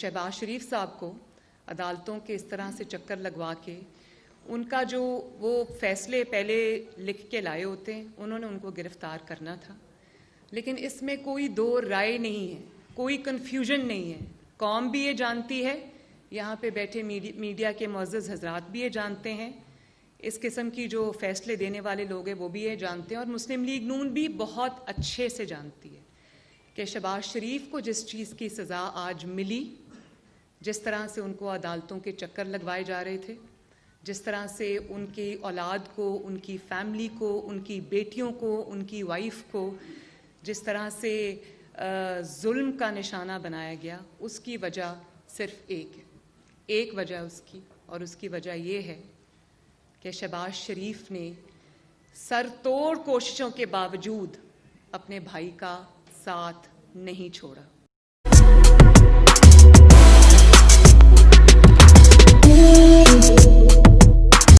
शहबाज शरीफ साहब को अदालतों के इस तरह से चक्कर लगवा के उनका जो वो फैसले पहले लिख के लाए होते हैं, उन्होंने उनको गिरफ्तार करना था। लेकिन इसमें कोई दो राय नहीं है, कोई कन्फ्यूजन नहीं है। कौम भी ये जानती है, यहाँ पे बैठे मीडिया के मुअज़्ज़ज़ हज़रात भी ये जानते हैं, इस किस्म की जो फैसले देने वाले लोग हैं वो भी ये जानते हैं, और मुस्लिम लीग नून भी बहुत अच्छे से जानती है कि शहबाज शरीफ को जिस चीज़ की सज़ा आज मिली, जिस तरह से उनको अदालतों के चक्कर लगवाए जा रहे थे, जिस तरह से उनकी औलाद को, उनकी फैमिली को, उनकी बेटियों को, उनकी वाइफ को जिस तरह से जुल्म का निशाना बनाया गया, उसकी वजह सिर्फ एक है, एक वजह उसकी, और उसकी वजह ये है कि शहबाज शरीफ ने सरतोड़ कोशिशों के बावजूद अपने भाई का साथ नहीं छोड़ा।